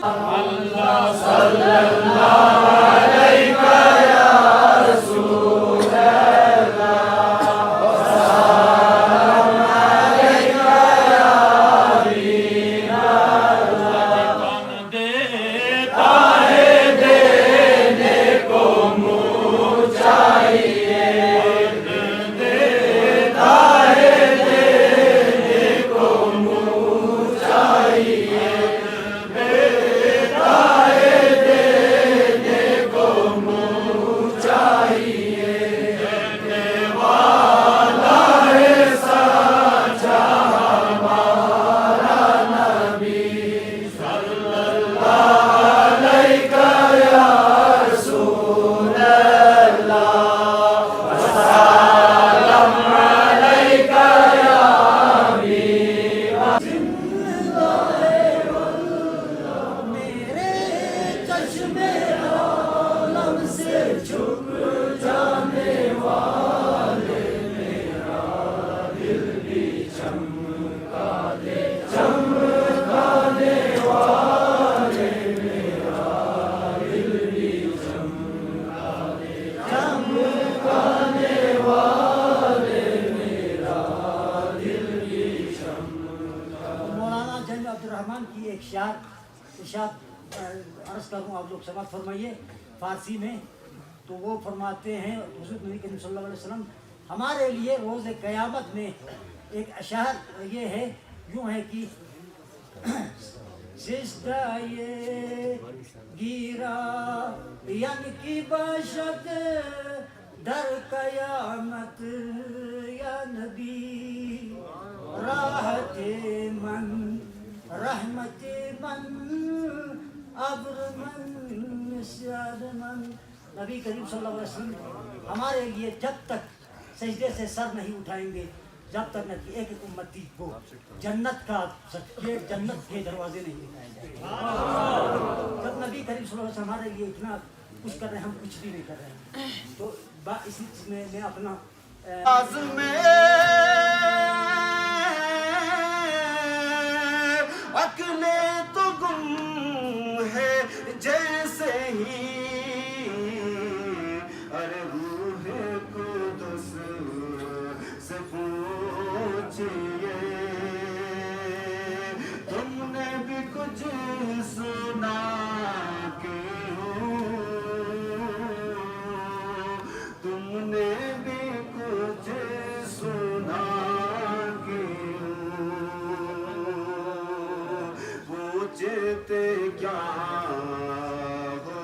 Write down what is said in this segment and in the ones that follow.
اللہ صلی اللہ علیہ یا رسول اللہ وسلم علیہ یا حبیب اللہ کون دیتا ہے دینے کو منہ چاہیے دیتا ہے دینے کو منہ چاہیے عرض کروں آپ لوگ سماعت فرمائیے فارسی میں. تو وہ فرماتے ہیں حضرت نبی کریم صلی اللہ علیہ وسلم ہمارے لیے روز قیامت میں ایک اشعار یہ ہے یوں ہے کہ سجدہ گیرا یعنی کی باشد در قیامت یا نبی راحت من رحمت من عبر من نسیان من. نبی کریم صلی اللہ علیہ وسلم ہمارے لیے جب تک سجدے سے سر نہیں اٹھائیں گے جب تک نہ کہ ایک ایک امتی کو جنت کا جنت کے دروازے نہیں دکھائے جائیں گے. جب نبی کریم صلی اللہ علیہ وسلم ہمارے لیے اتنا کچھ کر رہے ہیں ہم کچھ بھی نہیں کر رہے ہیں. تو اسی میں اپنا عقلیں تو گم ہے جیسے ہی ارے روح قدس سے پوچھئے تم نے بھی کچھ سنا کیوں تم نے بھی کچھ سنا پوچھتے کیا ہو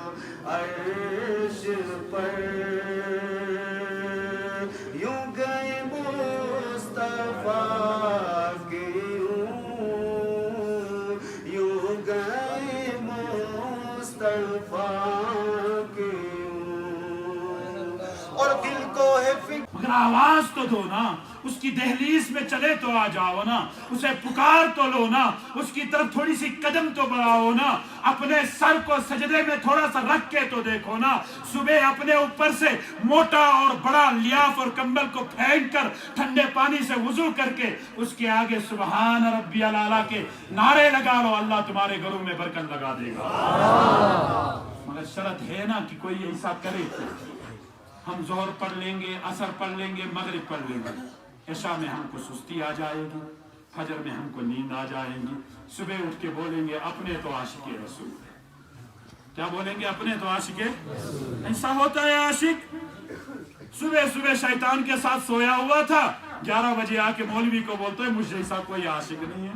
عرش پر یوں گئے مصطفیٰ کے یوں گئے مصطفیٰ کے اور دل کو ہے مگر آواز تو دو نا اس کی دہلیز میں چلے تو آ جاؤ نا اسے پکار تو لو نا اس کی طرف تھوڑی سی قدم تو بڑھاؤ نا اپنے سر کو سجدے میں تھوڑا سا رکھ کے تو دیکھو نا. صبح اپنے اوپر سے موٹا اور بڑا لیاف اور کمبل کو پھینک کر ٹھنڈے پانی سے وضو کر کے اس کے آگے سبحان ربی الاعلیٰ کے نعرے لگا لو. اللہ تمہارے گھروں میں برکت لگا دے گا. مگر شرط ہے نا کہ کوئی ایسا کرے ہم ظہر پڑھ لیں گے عصر پڑھ لیں گے مغرب پڑھ لیں گے عشاء میں ہم کو سستی آ جائے گی فجر میں ہم کو نیند آ جائے گی. صبح اٹھ کے بولیں گے اپنے تو عاشق رسول. کیا بولیں گے اپنے تو عاشق. ایسا ہوتا ہے عاشق صبح صبح شیطان کے ساتھ سویا ہوا تھا 11 بجے آ کے مولوی کو بولتا ہے مجھ جیسا کوئی عاشق نہیں ہے.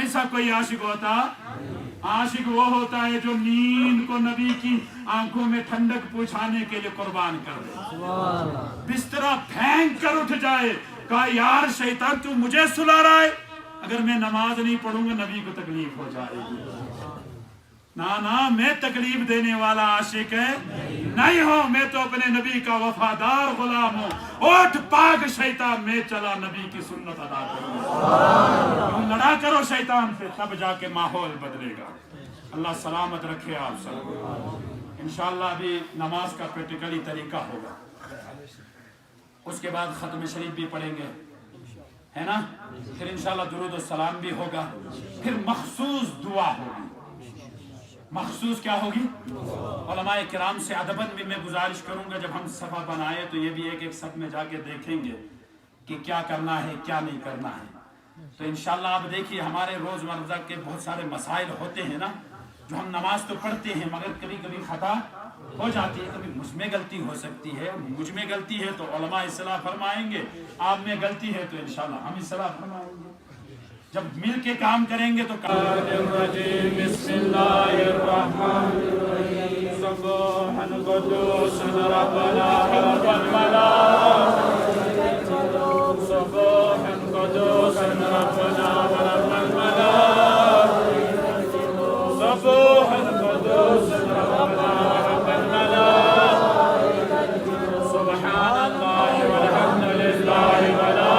ایسا کوئی عاشق ہوتا. عاشق وہ ہوتا ہے جو نیند کو نبی کی آنکھوں میں ٹھنڈک پہنچانے کے لیے قربان کر دے. بسترا پھینک کر اٹھ جائے کہا یار شیطان تو مجھے سلا رہا ہے اگر میں نماز نہیں پڑھوں گا نبی کو تکلیف ہو جائے گی. نا میں تکلیف دینے والا عاشق ہے نہیں ہوں. میں تو اپنے نبی کا وفادار غلام ہوں. اٹھ پاک شیطان میں چلا نبی کی سنت ادا کروں. لڑا کرو شیطان سے تب جا کے ماحول بدلے گا. اللہ سلامت رکھے آپ سب. انشاءاللہ ابھی نماز کا پریکٹیکلی طریقہ ہوگا. اس کے بعد ختم شریف بھی پڑھیں گے ہے نا. پھر انشاءاللہ درود و سلام بھی ہوگا. پھر مخصوص دعا ہوگی. مخصوص کیا ہوگی؟ علماء کرام سے ادباً بھی میں گزارش کروں گا جب ہم صفحہ بنائے تو یہ بھی ایک ایک صف میں جا کے دیکھیں گے کہ کیا کرنا ہے کیا نہیں کرنا ہے. تو انشاءاللہ آپ دیکھیے ہمارے روزمرہ کے بہت سارے مسائل ہوتے ہیں نا جو ہم نماز تو پڑھتے ہیں مگر کبھی کبھی خطا ہو جاتی ہے, کبھی مجھ میں غلطی ہو سکتی ہے, مجھ میں غلطی ہے تو علماء اصلاح فرمائیں گے, آپ میں غلطی ہے تو انشاءاللہ ہم اصلاح فرمائیں گے. جب مل کے کام کریں گے تو بسم اللہ الرحمن الرحیم سبحان قدوس ربنا رب الملائکۃ سبحان قدوس ربنا رب الملائکۃ سبحان قدوس ربنا رب الملائکۃ سبحان اللہ والحمد للہ ولا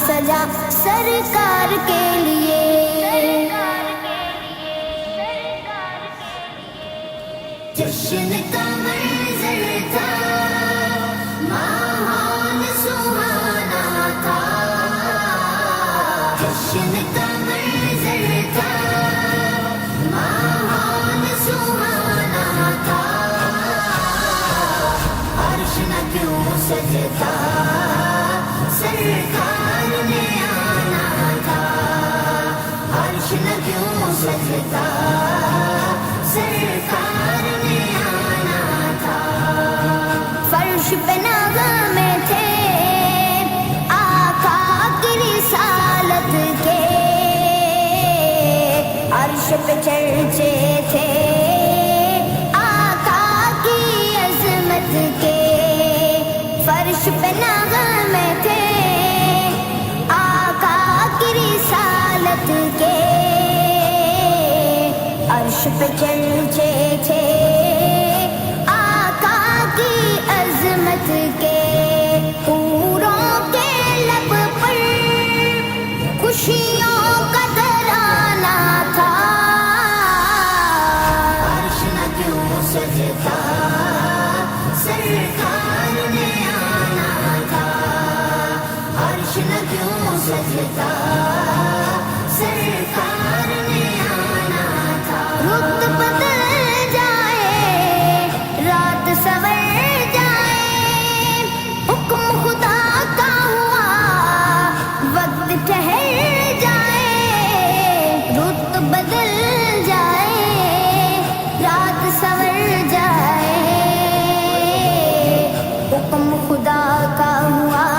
سجا سرکار کے لیے جشن کا منظر تھا ماحول سہانا تھا جشن کا منظر تھا ماحول سہانا تھا عرش نہ کیوں سجتا سرکار نے آنا تھا عرش نہ کیوں سجتا سرکار نے آنا تھا فرش پہ نغمے تھے آقا کی رسالت کے عرش پہ چرچے تھے آقا کی عظمت کے فرش پہ نغمے تھے کے عرش پہ چرچے تھے آقا کی عظمت کے حوروں کے لب پر خوشیوں کا ترانہ تھا عرش نہ کیوں سجتا سرکار نے آنا تھا عرش نہ کیوں سجتا سرکار نے آنا تھا رت بدل جائے رات سور جائے حکم خدا کا ہوا وقت ٹھہر جائے رت بدل جائے رات سور جائے حکم خدا کا ہوا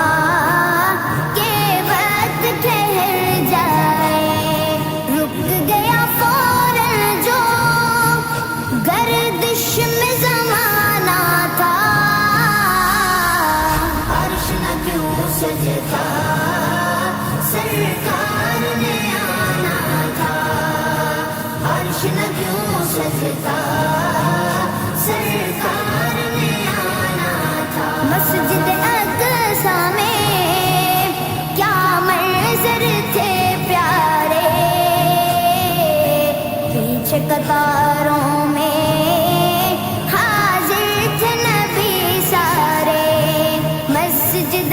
سجتا سرکار نے آنا تھا عرش نہ کیوں سجتا سرکار نے آنا تھا مسجد اقصی میں کیا منظر تھے پیارے پیچھے قطاروں میں حاضر تھے نبی سارے مسجد